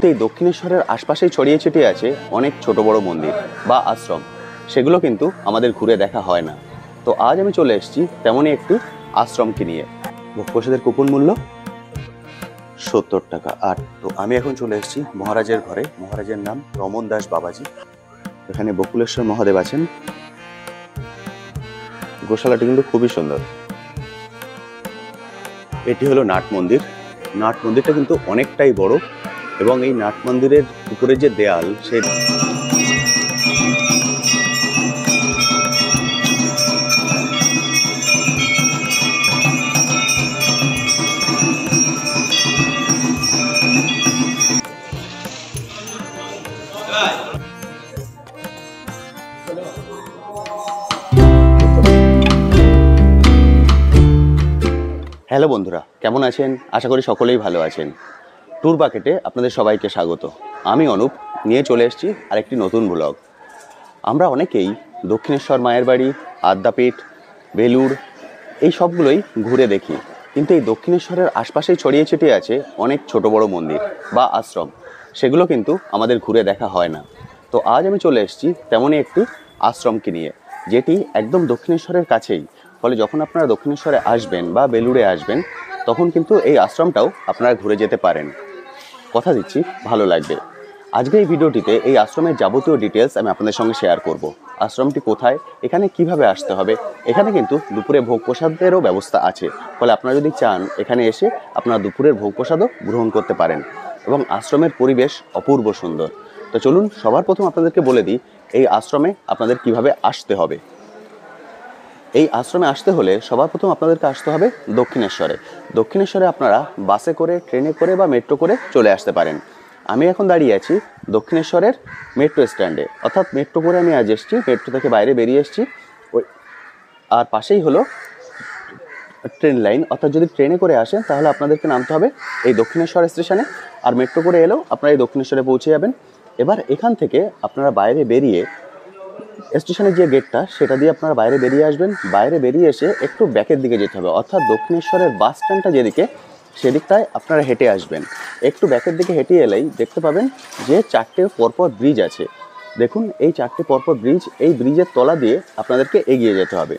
কিন্তু এই দক্ষিণেশ্বরের আশপাশেই ছড়িয়ে ছিটিয়ে আছে অনেক ছোট বড় মন্দির বা আশ্রম, সেগুলো কিন্তু আমাদের ঘুরে দেখা হয় না। তো আজ আমি চলে এসেছি তেমনই একটি আশ্রমকে নিয়ে। ভোগ প্রসাদের কুপন মূল্য 70 টাকা। আর তো আমি এখন চলে এসেছি মহারাজের ঘরে। মহারাজের নাম রমন দাস বাবাজি। এখানে বকুলেশ্বর মহাদেব আছেন। গোশালাটি কিন্তু খুবই সুন্দর। এটি হলো নাট মন্দির। নাট মন্দিরটা কিন্তু অনেকটাই বড় এবং এই নাট মন্দিরের উপরে যে দেয়াল সেই হ্যালো বন্ধুরা, কেমন আছেন? আশা করি সকলেই ভালো আছেন। ট্যুর বাকেটে আপনাদের সবাইকে স্বাগত। আমি অনুপ নিয়ে চলে এসেছি আরেকটি নতুন ব্লগ। আমরা অনেকেই দক্ষিণেশ্বর মায়ের বাড়ি, আদ্যাপীঠ, বেলুড় এই সবগুলোই ঘুরে দেখি, কিন্তু এই দক্ষিণেশ্বরের আশপাশেই ছড়িয়ে ছিটিয়ে আছে অনেক ছোট বড় মন্দির বা আশ্রম, সেগুলো কিন্তু আমাদের ঘুরে দেখা হয় না। তো আজ আমি চলে এসেছি তেমনই একটি আশ্রমকে নিয়ে, যেটি একদম দক্ষিণেশ্বরের কাছেই। ফলে যখন আপনারা দক্ষিণেশ্বরে আসবেন বা বেলুড়ে আসবেন, তখন কিন্তু এই আশ্রমটাও আপনারা ঘুরে যেতে পারেন। কথা দিচ্ছি ভালো লাগবে। আজকে এই ভিডিওটিতে এই আশ্রমের যাবতীয় ডিটেলস আমি আপনাদের সঙ্গে শেয়ার করব। আশ্রমটি কোথায়, এখানে কিভাবে আসতে হবে, এখানে কিন্তু দুপুরে ভোগ প্রসাদেরও ব্যবস্থা আছে। ফলে আপনারা যদি চান এখানে এসে আপনারা দুপুরের ভোগ প্রসাদও গ্রহণ করতে পারেন। এবং আশ্রমের পরিবেশ অপূর্ব সুন্দর। তো চলুন সবার প্রথম আপনাদেরকে বলে দিই এই আশ্রমে আপনাদের কিভাবে আসতে হবে। এই আশ্রমে আসতে হলে সবার প্রথম আপনাদেরকে আসতে হবে দক্ষিণেশ্বরে। দক্ষিণেশ্বরে আপনারা বাসে করে, ট্রেনে করে বা মেট্রো করে চলে আসতে পারেন। আমি এখন দাঁড়িয়ে আছি দক্ষিণেশ্বরের মেট্রো স্ট্যান্ডে, অর্থাৎ মেট্রো করে আমি আজ এসেছি, মেট্রো থেকে বাইরে বেরিয়ে এসেছি। ওই আর পাশেই হলো ট্রেন লাইন, অর্থাৎ যদি ট্রেনে করে আসেন তাহলে আপনাদেরকে নামতে হবে এই দক্ষিণেশ্বর স্টেশনে, আর মেট্রো করে এলেও আপনারা এই দক্ষিণেশ্বরে পৌঁছে যাবেন। এবার এখান থেকে আপনারা বাইরে বেরিয়ে স্টেশনের যে গেটটা সেটা দিয়ে আপনারা বাইরে বেরিয়ে আসবেন। বাইরে বেরিয়ে এসে একটু ব্যাকের দিকে যেতে হবে, অর্থাৎ দক্ষিণেশ্বরের বাস স্ট্যান্ডটা যেদিকে সেদিকটায় আপনারা হেঁটে আসবেন। একটু ব্যাকের দিকে হেঁটে এলেই দেখতে পাবেন যে 4টে পরপর ব্রিজ আছে। দেখুন এই 4টে পরপর ব্রিজ, এই ব্রিজের তলা দিয়ে আপনাদেরকে এগিয়ে যেতে হবে।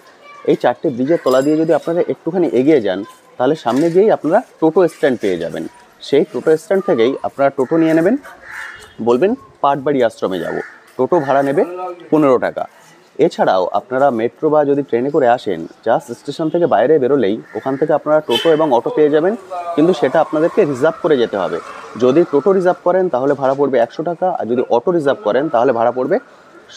এই 4টে ব্রিজের তলা দিয়ে যদি আপনারা একটুখানি এগিয়ে যান, তাহলে সামনে গিয়েই আপনারা টোটো স্ট্যান্ড পেয়ে যাবেন। সেই টোটো স্ট্যান্ড থেকেই আপনারা টোটো নিয়ে নেবেন, বলবেন পাটবাড়ি আশ্রমে যাব। টোটো ভাড়া নেবে 15 টাকা। এছাড়াও আপনারা মেট্রো বা যদি ট্রেনে করে আসেন, জাস্ট স্টেশন থেকে বাইরে বেরোলেই ওখান থেকে আপনারা টোটো এবং অটো পেয়ে যাবেন, কিন্তু সেটা আপনাদেরকে রিজার্ভ করে যেতে হবে। যদি টোটো রিজার্ভ করেন তাহলে ভাড়া পড়বে 100 টাকা, আর যদি অটো রিজার্ভ করেন তাহলে ভাড়া পড়বে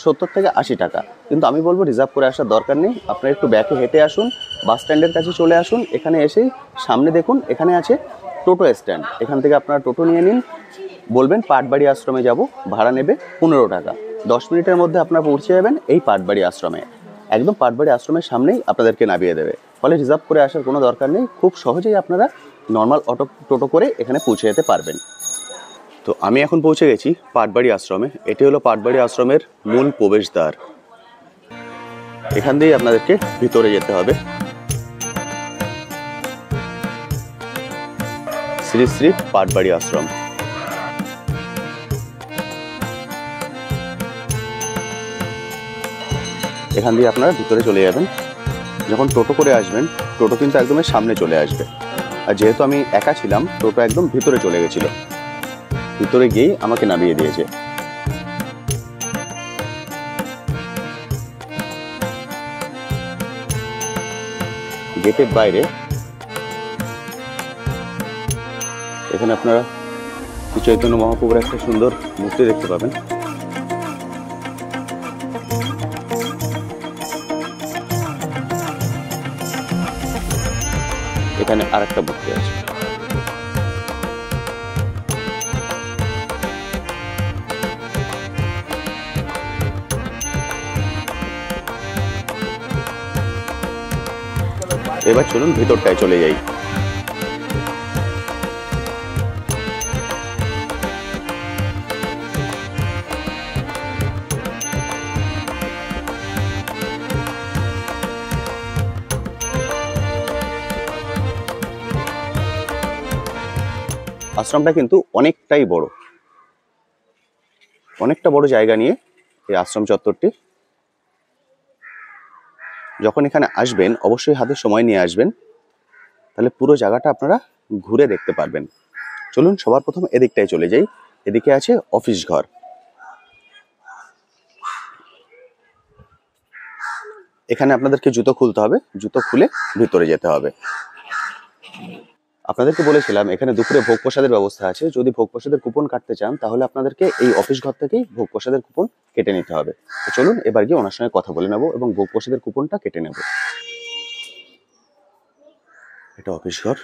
70 থেকে 80 টাকা। কিন্তু আমি বলবো রিজার্ভ করে আসার দরকার নেই, আপনারা একটু ব্যাকে হেঁটে আসুন, বাস স্ট্যান্ডের কাছে চলে আসুন। এখানে এসেই সামনে দেখুন এখানে আছে টোটো স্ট্যান্ড, এখান থেকে আপনারা টোটো নিয়ে নিন, বলবেন পাটবাড়ি আশ্রমে যাব, ভাড়া নেবে 15 টাকা। 10 মিনিটের মধ্যে আপনারা পৌঁছে যাবেন এই পাটবাড়ি আশ্রমে। একদম পাটবাড়ি আশ্রমের সামনেই আপনাদেরকে নামিয়ে দেবে। ফলে রিজার্ভ করে আসার কোনো দরকার নেই, খুব সহজেই আপনারা নর্মাল টোটো করে এখানে পৌঁছে যেতে পারবেন। তো আমি এখন পৌঁছে গেছি পাটবাড়ি আশ্রমে। এটি হলো পাটবাড়ি আশ্রমের মূল প্রবেশদ্বার। এখান দিয়েই আপনাদেরকে ভিতরে যেতে হবে। শ্রী শ্রী পাটবাড়ি আশ্রম। এখান দিয়ে আপনারা ভিতরে চলে যাবেন। যখন টোটো করে আসবেন, টোটো কিন্তু একদম সামনে চলে আসবে। আর যেহেতু আমি একা ছিলাম, টোটো একদম ভিতরে চলে গেছিল, ভিতরে গিয়েই আমাকে নামিয়ে দিয়েছে। গেটের বাইরে এখানে আপনারা চৈতন্য মহাপ্রভুর একটা সুন্দর মূর্তি দেখতে পাবেন। এখানে আরেকটা মূর্তি আছে। এবার চলুন ভিতরটায় চলে যাই। আশ্রমটা কিন্তু অনেকটাই বড়। অনেকটা বড় জায়গা নিয়ে এই আশ্রম চত্বরটি। যখন এখানে আসবেন অবশ্যই হাতে সময় নিয়ে আসবেন, তাহলে পুরো জায়গাটা আপনারা ঘুরে দেখতে পারবেন। চলুন সবার প্রথম এদিকটায় চলে যাই। এদিকে আছে অফিস ঘর। এখানে আপনাদেরকে জুতো খুলতে হবে, জুতো খুলে ভিতরে যেতে হবে। আপনাদেরকে বলেছিলাম এখানে দুপুরে ভোগ প্রসাদের ব্যবস্থা আছে। যদি ভোগ প্রসাদের কুপন কাটতে চান তাহলে আপনাদেরকে এই অফিস ঘর থেকেই ভোগ প্রসাদের কুপন কেটে নিতে হবে। তো চলুন এবার গিয়ে ওনার সঙ্গে কথা বলে নেব এবং ভোগ প্রসাদের কুপনটা কেটে নেব। এটা অফিস ঘর।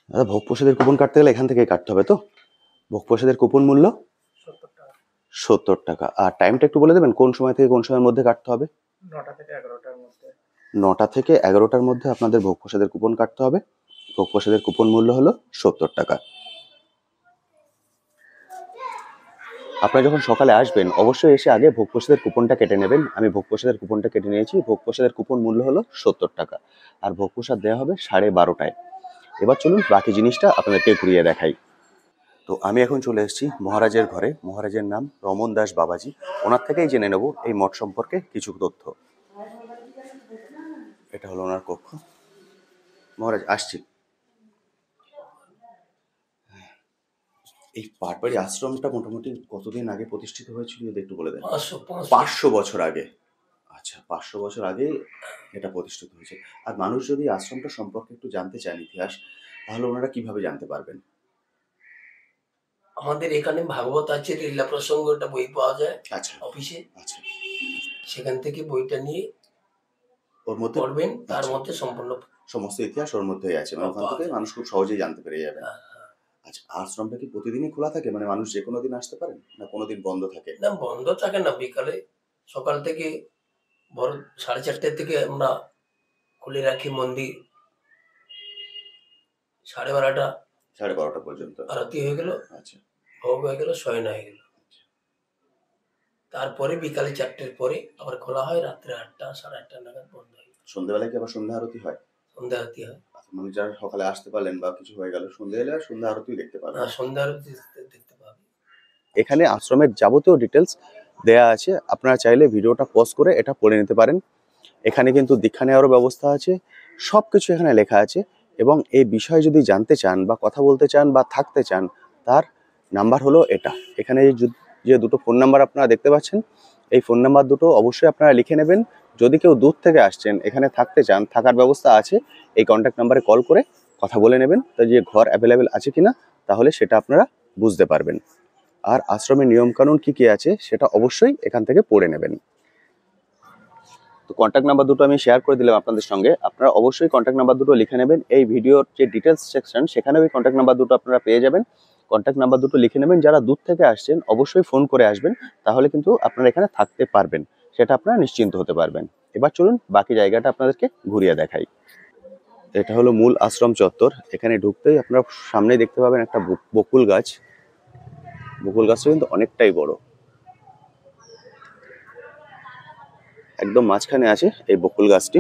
দাদা, ভোগ প্রসাদের কুপন কাটতে গেলে এখান থেকে কাটতে হবে তো? ভোগ প্রসাদের কুপন মূল্য 70 টাকা। আর টাইমটা একটু বলে দেবেন কোন সময় থেকে কোন সময়ের মধ্যে কাটতে হবে? 9টা থেকে 11টার মধ্যে। 9টা থেকে 11টার মধ্যে আপনাদের ভোগ প্রসাদের কুপন কাটতে হবে। ভোগ প্রসাদের কুপন মূল্য হলো 70 টাকা। আপনারা যখন সকালে আসবেন অবশ্যই এসে আগে ভোগ প্রসাদের কুপনটা কেটে নেবেন। আমি ভোগ প্রসাদের কুপনটা কেটে নিয়েছি। ভোগ প্রসাদের কুপন মূল্য হলো 70 টাকা। আর ভোগ প্রসাদ দেওয়া হবে 12:30টায়। এবার চলুন বাকি জিনিসটা আপনাদেরকে ঘুরিয়ে দেখাই। তো আমি এখন চলে এসেছি মহারাজের ঘরে। মহারাজের নাম রমন দাস বাবাজি। ওনার থেকেই জেনে নেব এই মঠ সম্পর্কে কিছু তথ্য। এটা হলো ওনার কক্ষ। মহারাজ, আসছি। এই পাটবাড়ি আশ্রমটা মোটামুটি কতদিন আগে প্রতিষ্ঠিত হয়েছিল যদি একটু বলে দেন? 500 বছর আগে। আচ্ছা, 500 বছর আগে এটা প্রতিষ্ঠিত হয়েছে। আর মানুষ যদি আশ্রমটা সম্পর্কে একটু জানতে চান ইতিহাস, তাহলে ওনারা কিভাবে জানতে পারবেন? আমাদের এখানে ভাগবত আছে, লীলা প্রসঙ্গ, একটা বই পাওয়া যায় আচ্ছা অফিসে। আচ্ছা, সেখান থেকে বইটা নিয়ে ওর মধ্যে পড়বেন, তার মধ্যে সম্পূর্ণ সমস্ত ইতিহাস ওর মধ্যেই আছে, মানে ওখান থেকে মানুষ খুব সহজেই জানতে পেরে যাবে। আচ্ছা, আশ্রমটা কি প্রতিদিনই খোলা থাকে, মানে মানুষ যে কোনো দিন আসতে পারেন না কোনোদিন বন্ধ থাকে? না, বন্ধ থাকে না। বিকালে সকাল থেকে ভোর 4:30 থেকে আমরা খুলে রাখি মন্দির। 12:30 12:30 পর্যন্ত আরতি হয়ে গেল, আচ্ছা, ভোগ হয়ে গেল, শয়ন হয়ে গেল। তারপরে বিকালে 4টের পরে আবার খোলা হয়, রাত্রে 8টা 8:30 নাগাদ বন্ধ হয়। সন্ধ্যাবেলায় কি আবার সন্ধ্যা আরতি হয়? সন্ধ্যা আরতি হয়। মানে যারা সকালে আসতে পারলেন বা কিছু হয়ে গেল, সন্ধ্যা এলে সন্ধ্যা আরতি দেখতে পাবেন। সন্ধ্যা আরতি দেখতে পাবে। এখানে আশ্রমের যাবতীয় ডিটেলস দেয়া আছে। আপনারা চাইলে ভিডিওটা পজ করে এটা পড়ে নিতে পারেন। এখানে কিন্তু দীক্ষা নেওয়ারও ব্যবস্থা আছে। সব কিছু এখানে লেখা আছে। এবং এই বিষয়ে যদি জানতে চান বা কথা বলতে চান বা থাকতে চান, তার নাম্বার হলো এটা। এখানে যে দুটো ফোন নাম্বার আপনারা দেখতে পাচ্ছেন, এই ফোন নাম্বার দুটো অবশ্যই আপনারা লিখে নেবেন। যদি কেউ দূর থেকে আসছেন, এখানে থাকতে চান, থাকার ব্যবস্থা আছে, এই কন্ট্যাক্ট নাম্বারে কল করে কথা বলে নেবেন। তো যে ঘর অ্যাভেলেবেল আছে কিনা, তাহলে সেটা আপনারা বুঝতে পারবেন। আর আশ্রমের নিয়মকানুন কি কি আছে সেটা অবশ্যই এখান থেকে পড়ে নেবেন। তো কন্ট্যাক্ট নাম্বার দুটো আমি শেয়ার করে দিলাম আপনাদের সঙ্গে। আপনারা অবশ্যই কন্ট্যাক্ট নাম্বার দুটো লিখে নেবেন। এই ভিডিওর যে ডিটেলস সেকশন, সেখানে ওই কন্ট্যাক্ট নাম্বার দুটো আপনারা পেয়ে যাবেন। কন্ট্যাক্ট নাম্বার দুটো লিখে নেবেন। যারা দূর থেকে আসছেন অবশ্যই ফোন করে আসবেন, তাহলে কিন্তু আপনারা এখানে থাকতে পারবেন, সেটা আপনারা নিশ্চিন্ত হতে পারবেন। এবার চলুন বাকি জায়গাটা আপনাদেরকে ঘুরিয়ে দেখাই। এটা হলো মূল আশ্রম চত্বর। এখানে ঢুকতেই আপনারা সামনে দেখতে পাবেন একটা বকুল গাছ। বকুল গাছটা কিন্তু অনেকটাই বড়। একদম মাঝখানে আছে এই বকুল গাছটি।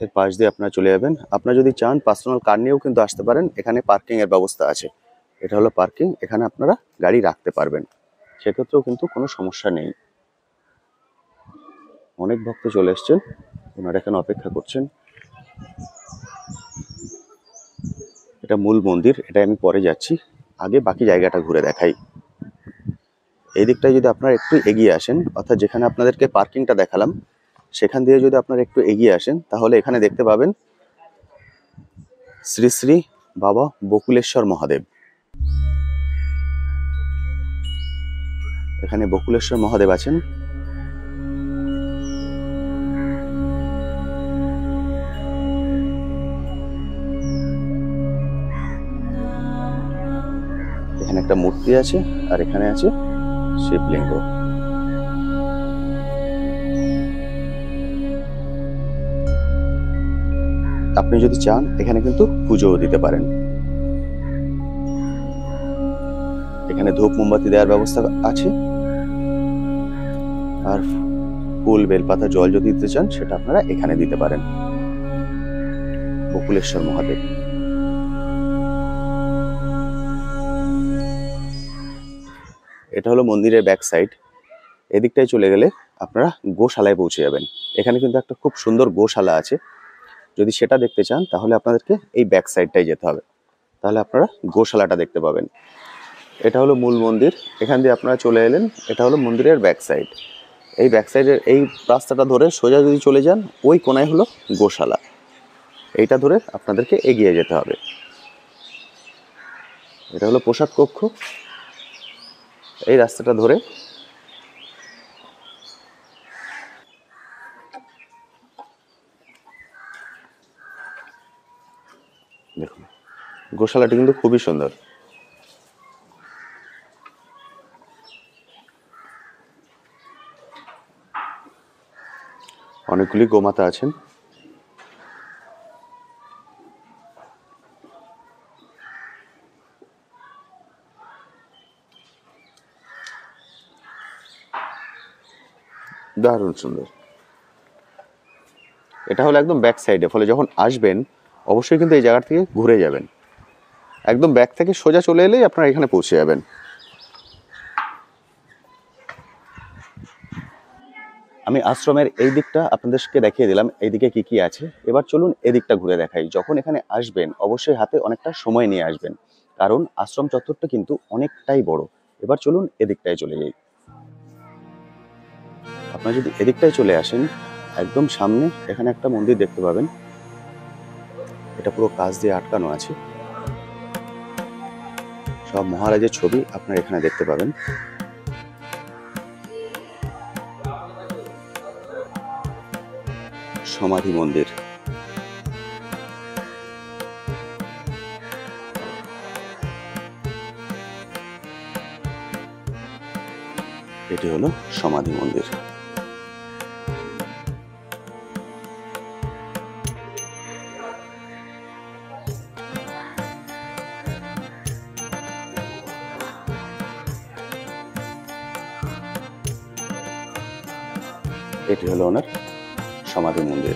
এর পাশ দিয়ে আপনারা চলে যাবেন। আপনারা যদি চান পার্সোনাল কার নিয়েও কিন্তু আসতে পারেন। এখানে পার্কিং এর ব্যবস্থা আছে। এটা হলো পার্কিং, এখানে আপনারা গাড়ি রাখতে পারবেন, সেক্ষেত্রেও কিন্তু কোনো সমস্যা নেই। অনেক ভক্ত চলে এসছেন, ওনারা এখানে অপেক্ষা করছেন। এটা মূল মন্দির, এটা আমি পরে যাচ্ছি, আগে বাকি জায়গাটা ঘুরে দেখাই। এই দিকটায় যদি আপনারা একটু এগিয়ে আসেন, অর্থাৎ যেখানে আপনাদেরকে পার্কিংটা দেখালাম সেখান দিয়ে যদি আপনারা একটু এগিয়ে আসেন, তাহলে এখানে দেখতে পাবেন শ্রী শ্রী বাবা বকুলেশ্বর মহাদেব। এখানে বকুলেশ্বর মহাদেব আছেন। এখানে একটা মূর্তি আছে, আর এখানে আছে শিবলিঙ্গ। আপনি যদি চান এখানে কিন্তু পুজোও দিতে পারেন। এখানে ধূপ মোমবাতি দেওয়ার ব্যবস্থা আছে। আর ফুল, বেলপাতা, জল যদি দিতে চান সেটা আপনারা এখানে দিতে পারেন। বকুলেশ্বর মহাদেব। এটা হলো মন্দিরের ব্যাক সাইড। এদিকটায় চলে গেলে আপনারা গোশালায় পৌঁছে যাবেন। এখানে কিন্তু একটা খুব সুন্দর গোশালা আছে। যদি সেটা দেখতে চান তাহলে আপনাদেরকে এই ব্যাক সাইডটাই যেতে হবে, তাহলে আপনারা গোশালাটা দেখতে পাবেন। এটা হলো মূল মন্দির। এখান দিয়ে আপনারা চলে এলেন, এটা হলো মন্দিরের ব্যাক সাইড। এই ব্যাক সাইডের এই রাস্তাটা ধরে সোজা যদি চলে যান, ওই কোনায় হলো গোশালা। এইটা ধরে আপনাদেরকে এগিয়ে যেতে হবে। এটা হলো প্রসাদ কক্ষ। এই রাস্তাটা ধরে দেখুন, গোশালাটি কিন্তু খুবই সুন্দর। অনেকগুলি গোমাতা আছেন। দারুণ সুন্দর। এটা হলো একদম ব্যাক সাইডে, ফলে যখন আসবেন অবশ্যই কিন্তু এই জায়গা থেকে ঘুরে যাবেন। একদম ব্যাক থেকে সোজা চলে এলেই আপনারা এখানে পৌঁছে যাবেন। আমি আশ্রমের এই দিকটা আপনাদেরকে দেখিয়ে দিলাম, এইদিকে কি কি আছে। এবার চলুন এদিকটা ঘুরে দেখাই। যখন এখানে আসবেন অবশ্যই হাতে অনেকটা সময় নিয়ে আসবেন, কারণ আশ্রম চত্বরটা কিন্তু অনেকটাই বড়। এবার চলুন এদিকটায় চলে যাই। আপনারা যদি এদিকটায় চলে আসেন, একদম সামনে এখানে একটা মন্দির দেখতে পাবেন। এটা পুরো কাঁচ দিয়ে আটকানো আছে। সব মহারাজের ছবি আপনারা এখানে দেখতে পাবেন। সমাধি মন্দির। এটি হলো সমাধি মন্দির। এটি হলো ওনার সমাধি মন্দির।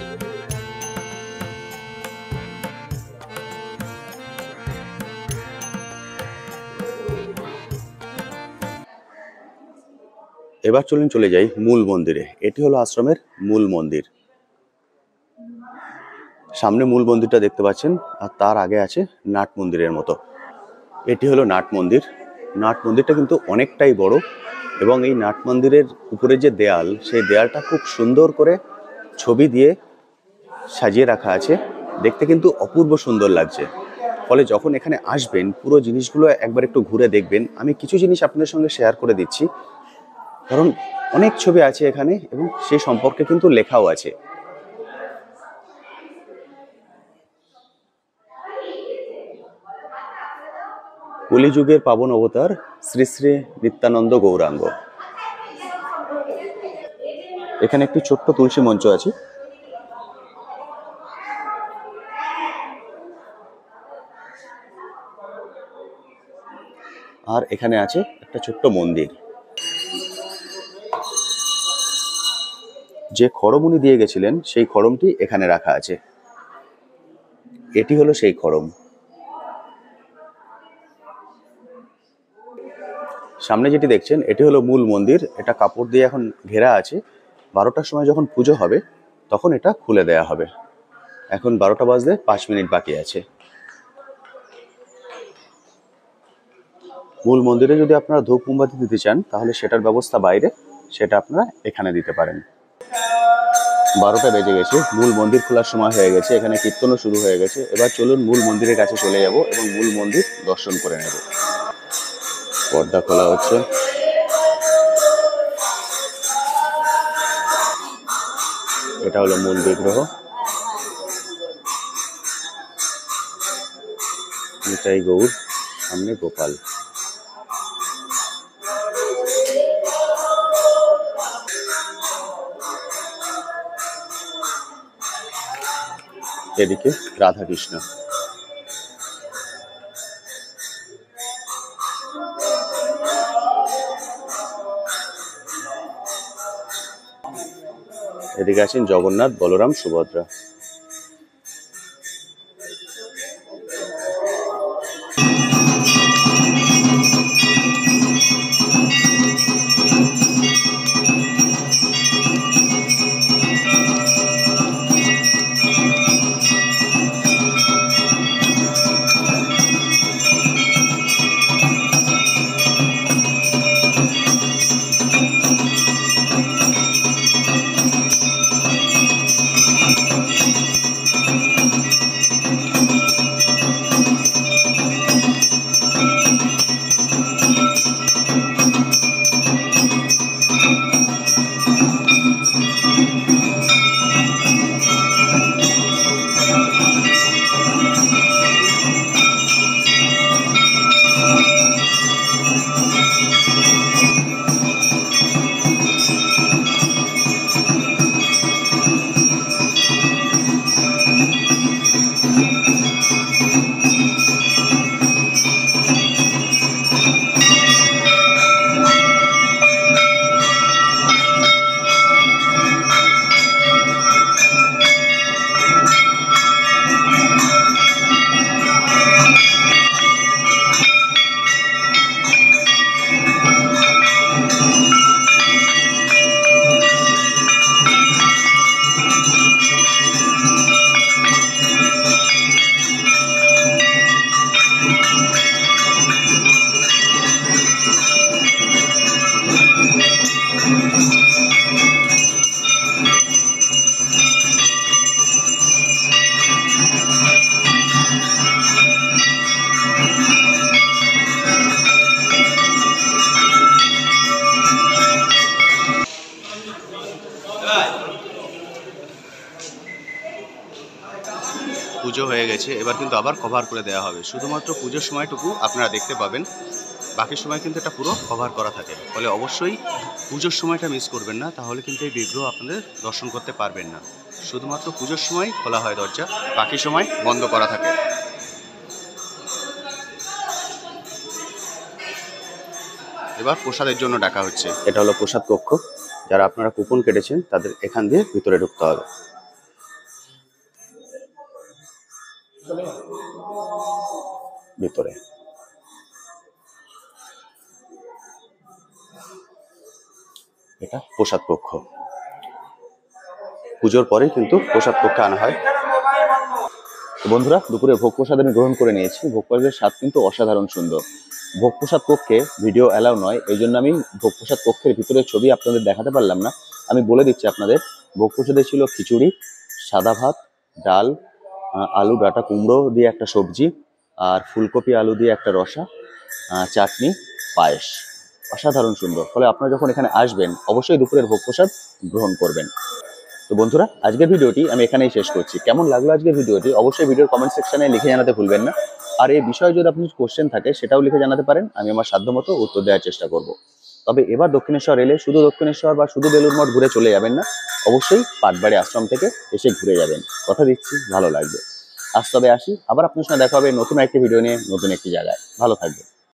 এবার চলুন চলে যাই মূল মন্দিরে। এটি হলো আশ্রমের মূল মন্দির। সামনে মূল মন্দিরটা দেখতে পাচ্ছেন, আর তার আগে আছে নাট মন্দিরের মতো। এটি হলো নাট মন্দির। নাট মন্দিরটা কিন্তু অনেকটাই বড়, এবং এই নাট মন্দিরের উপরে যে দেয়াল, সেই দেয়ালটা খুব সুন্দর করে ছবি দিয়ে সাজিয়ে রাখা আছে। দেখতে কিন্তু অপূর্ব সুন্দর লাগছে। ফলে যখন এখানে আসবেন পুরো জিনিসগুলো একবার একটু ঘুরে দেখবেন। আমি কিছু জিনিস আপনাদের সঙ্গে শেয়ার করে দিচ্ছি, কারণ অনেক ছবি আছে এখানে এবং সে সম্পর্কে কিন্তু লেখাও আছে। কলিযুগের পাবন অবতার শ্রী শ্রী নিত্যানন্দ গৌরাঙ্গ। এখানে একটি ছোট্ট তুলসী মঞ্চ আছে। আর এখানে আছে একটা ছোট্ট মন্দির। যে খড়ম উনি দিয়ে গেছিলেন সেই খড়মটি এখানে রাখা আছে। এটি হলো সেই খড়ম। সামনে যেটি দেখছেন এটি হলো মূল মন্দির। এটা কাপড় দিয়ে এখন ঘেরা আছে। 12টার সময় যখন পুজো হবে তখন এটা খুলে দেয়া হবে। এখন 12টা বাজতে 5 মিনিট বাকি আছে। মূল মন্দিরে যদি আপনারা ধূপ মোমবাতি দিতে চান তাহলে সেটার ব্যবস্থা বাইরে, সেটা আপনারা এখানে দিতে পারেন। 12টা বেজে গেছে, মূল মন্দির খোলার সময় হয়ে গেছে। এখানে কীর্তনও শুরু হয়ে গেছে। এবার চলুন মূল মন্দিরের কাছে চলে যাব এবং মূল মন্দির দর্শন করে নেব। পর্দা খোলা হচ্ছে। এটা হলো মূল বিগ্রহ। এটাই গৌর, সামনে গোপাল। এদিকে রাধা কৃষ্ণ। এদিকে আছেন জগন্নাথ, বলরাম, সুভদ্রা। পুজো হয়ে গেছে, এবার কিন্তু আবার কভার করে দেওয়া হবে। শুধুমাত্র পুজোর সময়টুকু আপনারা দেখতে পাবেন, বাকি সময় কিন্তু এটা পুরো কভার করা থাকে। ফলে অবশ্যই পুজোর সময়টা মিস করবেন না, তাহলে কিন্তু এই বিগ্রহ আপনাদের দর্শন করতে পারবেন না। শুধুমাত্র পুজোর সময় খোলা হয় দরজা, বাকি সময় বন্ধ করা থাকে। এবার প্রসাদের জন্য ডাকা হচ্ছে। এটা হলো প্রসাদ কক্ষ। যারা আপনারা কুপন কেটেছেন তাদের এখান দিয়ে ভিতরে ঢুকতে হবে। ভিতরে এটা প্রসাদ কক্ষ। পুজোর পরেই কিন্তু প্রসাদ কক্ষে আনা হয়। বন্ধুরা, দুপুরে ভোগ প্রসাদ আমি গ্রহণ করে নিয়েছি। ভোগ প্রসাদের স্বাদ কিন্তু অসাধারণ সুন্দর। ভোগ প্রসাদ কক্ষে ভিডিও অ্যালাউ নয়, এই জন্য আমি ভোগ প্রসাদ কক্ষের ভিতরে ছবি আপনাদের দেখাতে পারলাম না। আমি বলে দিচ্ছি আপনাদের, ভোগ প্রসাদে ছিল খিচুড়ি, সাদা ভাত, ডাল, আলু ডাঁটা কুমড়ো দিয়ে একটা সবজি, আর ফুলকপি আলু দিয়ে একটা রসা, চাটনি, পায়েস। অসাধারণ সুন্দর। ফলে আপনারা যখন এখানে আসবেন অবশ্যই দুপুরের ভোগ প্রসাদ গ্রহণ করবেন। তো বন্ধুরা, আজকের ভিডিওটি আমি এখানেই শেষ করছি। কেমন লাগলো আজকের ভিডিওটি অবশ্যই ভিডিওর কমেন্ট সেকশনে লিখে জানাতে ভুলবেন না। আর এই বিষয়ে যদি আপনার কোশ্চেন থাকে সেটাও লিখে জানাতে পারেন, আমি আমার সাধ্যমতো উত্তর দেওয়ার চেষ্টা করব। তবে এবার দক্ষিণেশ্বর এলে শুধু দক্ষিণেশ্বর বা শুধু বেলুড় মঠ ঘুরে চলে যাবেন না, অবশ্যই পাটবাড়ি আশ্রম থেকে এসে ঘুরে যাবেন। কথা দিচ্ছি ভালো লাগবে। আজ তবে আসি, আবার আপনার সঙ্গে দেখা হবে নতুন একটি ভিডিও নিয়ে, নতুন একটি জায়গায়। ভালো থাকবেন।